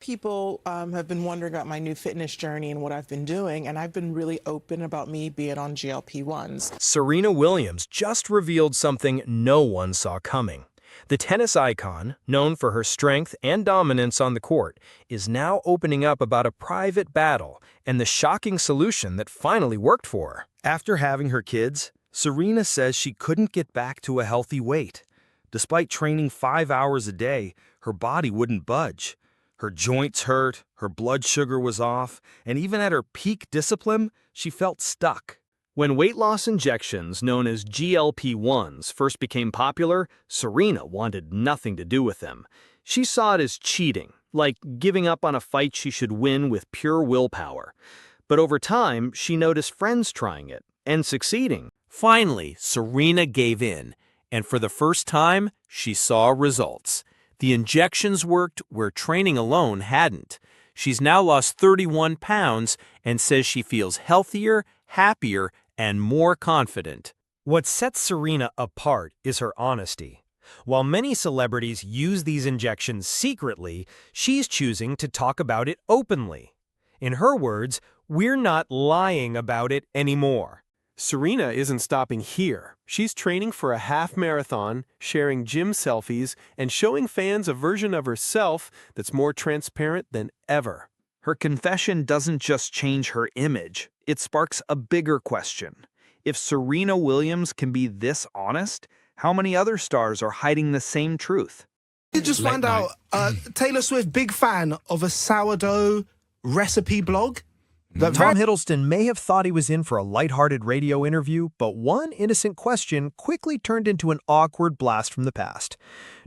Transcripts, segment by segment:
People have been wondering about my new fitness journey and what I've been doing, and I've been really open about me being on GLP-1s. Serena Williams just revealed something no one saw coming. The tennis icon, known for her strength and dominance on the court, is now opening up about a private battle and the shocking solution that finally worked for her. After having her kids, Serena says she couldn't get back to a healthy weight. Despite training 5 hours a day, her body wouldn't budge. Her joints hurt, her blood sugar was off, and even at her peak discipline, she felt stuck. When weight loss injections known as GLP-1s first became popular, Serena wanted nothing to do with them. She saw it as cheating, like giving up on a fight she should win with pure willpower. But over time, she noticed friends trying it and succeeding. Finally, Serena gave in, and for the first time, she saw results. The injections worked where training alone hadn't. She's now lost 31 pounds and says she feels healthier, happier, and more confident. What sets Serena apart is her honesty. While many celebrities use these injections secretly, she's choosing to talk about it openly. In her words, "We're not lying about it anymore." Serena isn't stopping here. She's training for a half marathon, sharing gym selfies, and showing fans a version of herself that's more transparent than ever. Her confession doesn't just change her image, it sparks a bigger question. If Serena Williams can be this honest, how many other stars are hiding the same truth? You just find out Taylor Swift, big fan of a sourdough recipe blog. Tom Hiddleston may have thought he was in for a lighthearted radio interview, but one innocent question quickly turned into an awkward blast from the past.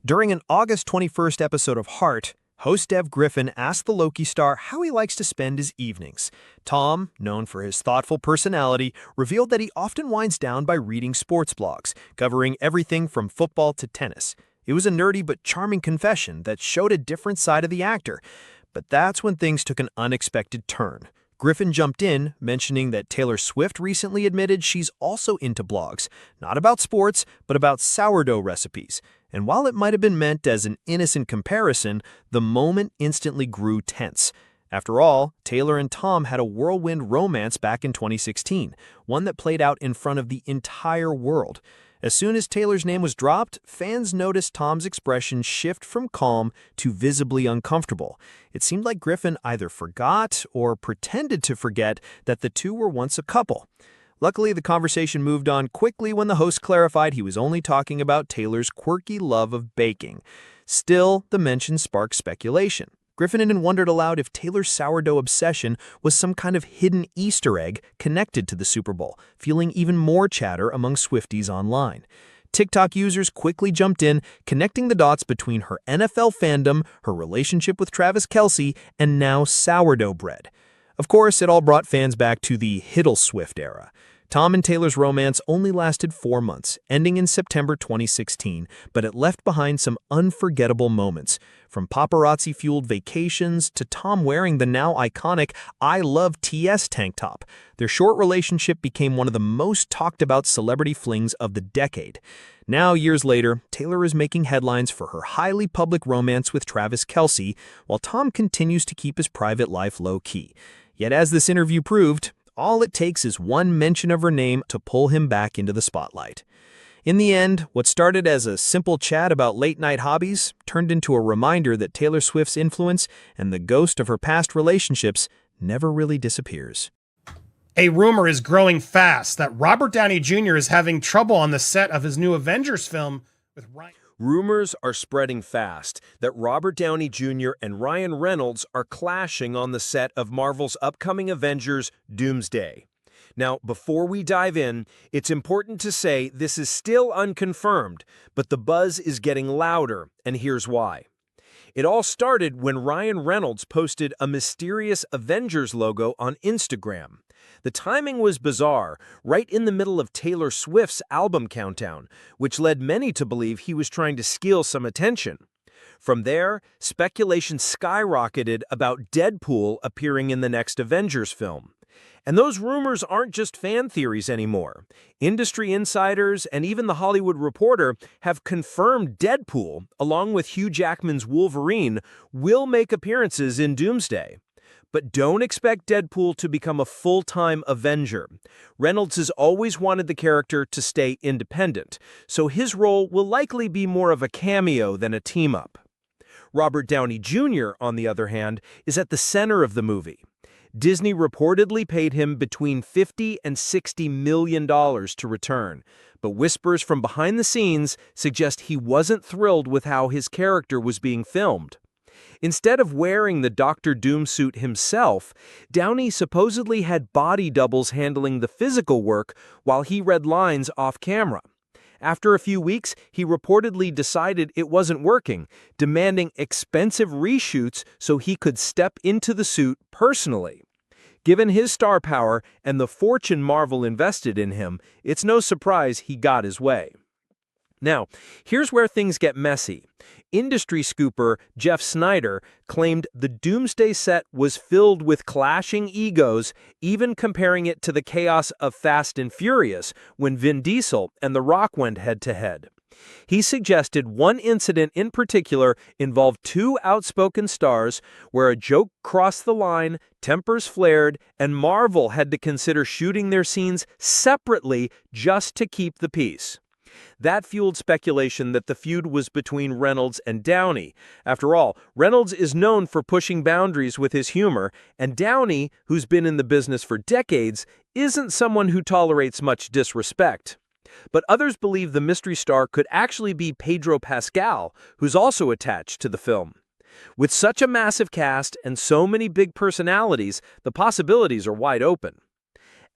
During an August 21st episode of Heart, host Dev Griffin asked the Loki star how he likes to spend his evenings. Tom, known for his thoughtful personality, revealed that he often winds down by reading sports blogs, covering everything from football to tennis. It was a nerdy but charming confession that showed a different side of the actor. But that's when things took an unexpected turn. Griffin jumped in, mentioning that Taylor Swift recently admitted she's also into blogs, not about sports, but about sourdough recipes. And while it might have been meant as an innocent comparison, the moment instantly grew tense. After all, Taylor and Tom had a whirlwind romance back in 2016, one that played out in front of the entire world. As soon as Taylor's name was dropped, fans noticed Tom's expression shift from calm to visibly uncomfortable. It seemed like Griffin either forgot or pretended to forget that the two were once a couple. Luckily, the conversation moved on quickly when the host clarified he was only talking about Taylor's quirky love of baking. Still, the mention sparked speculation. Griffin even wondered aloud if Taylor's sourdough obsession was some kind of hidden Easter egg connected to the Super Bowl, fueling even more chatter among Swifties online. TikTok users quickly jumped in, connecting the dots between her NFL fandom, her relationship with Travis Kelce, and now sourdough bread. Of course, it all brought fans back to the Hiddleswift era. Tom and Taylor's romance only lasted 4 months, ending in September 2016, but it left behind some unforgettable moments. From paparazzi-fueled vacations to Tom wearing the now iconic "I Love TS" tank top, their short relationship became one of the most talked-about celebrity flings of the decade. Now, years later, Taylor is making headlines for her highly public romance with Travis Kelce, while Tom continues to keep his private life low-key. Yet as this interview proved, all it takes is one mention of her name to pull him back into the spotlight. In the end, what started as a simple chat about late-night hobbies turned into a reminder that Taylor Swift's influence and the ghost of her past relationships never really disappears. A rumor is growing fast that Robert Downey Jr. is having trouble on the set of his new Avengers film with Ryan. Rumors are spreading fast that Robert Downey Jr. and Ryan Reynolds are clashing on the set of Marvel's upcoming Avengers, Doomsday. Now, before we dive in, it's important to say this is still unconfirmed, but the buzz is getting louder, and here's why. It all started when Ryan Reynolds posted a mysterious Avengers logo on Instagram. The timing was bizarre, right in the middle of Taylor Swift's album countdown, which led many to believe he was trying to steal some attention. From there, speculation skyrocketed about Deadpool appearing in the next Avengers film. And those rumors aren't just fan theories anymore. Industry insiders and even The Hollywood Reporter have confirmed Deadpool, along with Hugh Jackman's Wolverine, will make appearances in Doomsday. But don't expect Deadpool to become a full-time Avenger. Reynolds has always wanted the character to stay independent, so his role will likely be more of a cameo than a team-up. Robert Downey Jr., on the other hand, is at the center of the movie. Disney reportedly paid him between $50 and $60 million to return, but whispers from behind the scenes suggest he wasn't thrilled with how his character was being filmed. Instead of wearing the Dr. Doom suit himself, Downey supposedly had body doubles handling the physical work while he read lines off camera. After a few weeks, he reportedly decided it wasn't working, demanding expensive reshoots so he could step into the suit personally. Given his star power and the fortune Marvel invested in him, it's no surprise he got his way. Now, here's where things get messy. Industry scooper Jeff Snyder claimed the Doomsday set was filled with clashing egos, even comparing it to the chaos of Fast and Furious when Vin Diesel and The Rock went head-to-head. He suggested one incident in particular involved two outspoken stars where a joke crossed the line, tempers flared, and Marvel had to consider shooting their scenes separately just to keep the peace. That fueled speculation that the feud was between Reynolds and Downey. After all, Reynolds is known for pushing boundaries with his humor, and Downey, who's been in the business for decades, isn't someone who tolerates much disrespect. But others believe the mystery star could actually be Pedro Pascal, who's also attached to the film. With such a massive cast and so many big personalities, the possibilities are wide open.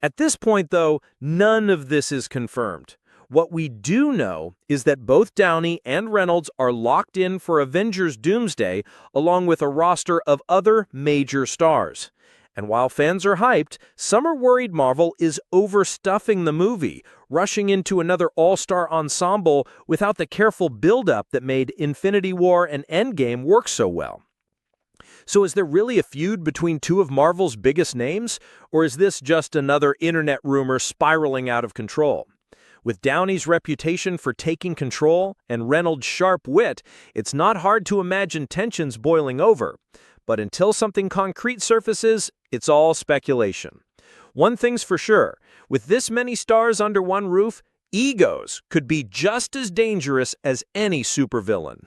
At this point, though, none of this is confirmed. What we do know is that both Downey and Reynolds are locked in for Avengers Doomsday, along with a roster of other major stars. And while fans are hyped, some are worried Marvel is overstuffing the movie, rushing into another all-star ensemble without the careful build-up that made Infinity War and Endgame work so well. So is there really a feud between two of Marvel's biggest names, or is this just another internet rumor spiraling out of control? With Downey's reputation for taking control and Reynolds' sharp wit, it's not hard to imagine tensions boiling over. But until something concrete surfaces, it's all speculation. One thing's for sure, with this many stars under one roof, egos could be just as dangerous as any supervillain.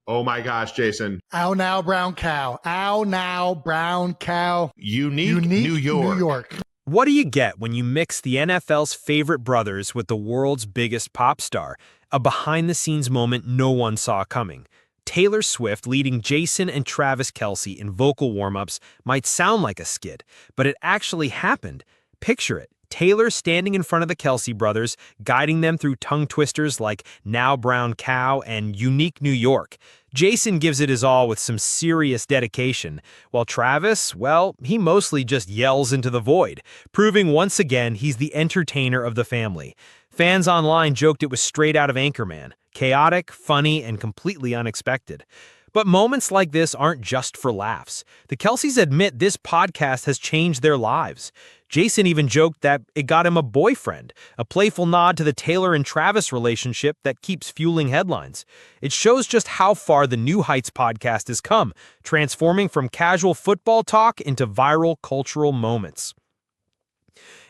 Oh my gosh, Jason. Ow now, brown cow. Ow now, brown cow. Unique New York. New York. What do you get when you mix the NFL's favorite brothers with the world's biggest pop star? A behind-the-scenes moment no one saw coming. Taylor Swift leading Jason and Travis Kelce in vocal warm-ups might sound like a skit, but it actually happened. Picture it. Taylor standing in front of the Kelce brothers, guiding them through tongue twisters like Now Brown Cow and Unique New York. Jason gives it his all with some serious dedication, while Travis, well, he mostly just yells into the void, proving once again he's the entertainer of the family. Fans online joked it was straight out of Anchorman, chaotic, funny, and completely unexpected. But moments like this aren't just for laughs. The Kelces admit this podcast has changed their lives. Jason even joked that it got him a boyfriend, a playful nod to the Taylor and Travis relationship that keeps fueling headlines. It shows just how far the New Heights podcast has come, transforming from casual football talk into viral cultural moments.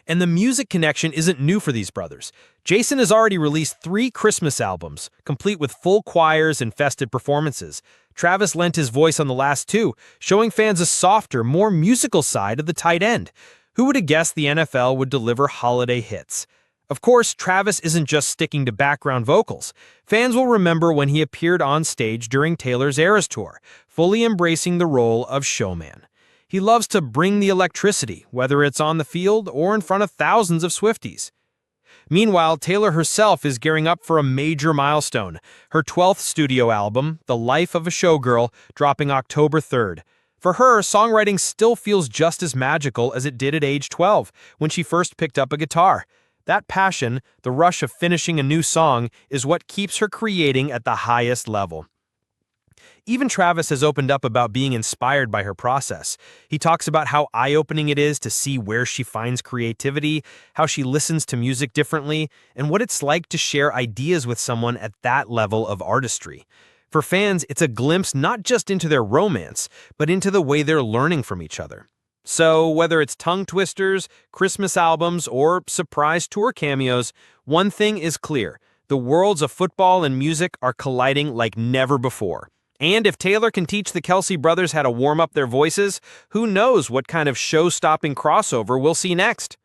And the music connection isn't new for these brothers. Jason has already released 3 Christmas albums, complete with full choirs and festive performances. Travis lent his voice on the last 2, showing fans a softer, more musical side of the tight end. Who would have guessed the NFL would deliver holiday hits? Of course, Travis isn't just sticking to background vocals. Fans will remember when he appeared on stage during Taylor's Eras Tour, fully embracing the role of showman. He loves to bring the electricity, whether it's on the field or in front of thousands of Swifties. Meanwhile, Taylor herself is gearing up for a major milestone, her 12th studio album, The Life of a Showgirl, dropping October 3rd. For her, songwriting still feels just as magical as it did at age 12, when she first picked up a guitar. That passion, the rush of finishing a new song, is what keeps her creating at the highest level. Even Travis has opened up about being inspired by her process. He talks about how eye-opening it is to see where she finds creativity, how she listens to music differently, and what it's like to share ideas with someone at that level of artistry. For fans, it's a glimpse not just into their romance, but into the way they're learning from each other. So, whether it's tongue twisters, Christmas albums, or surprise tour cameos, one thing is clear. The worlds of football and music are colliding like never before. And if Taylor can teach the Kelce brothers how to warm up their voices, who knows what kind of show-stopping crossover we'll see next?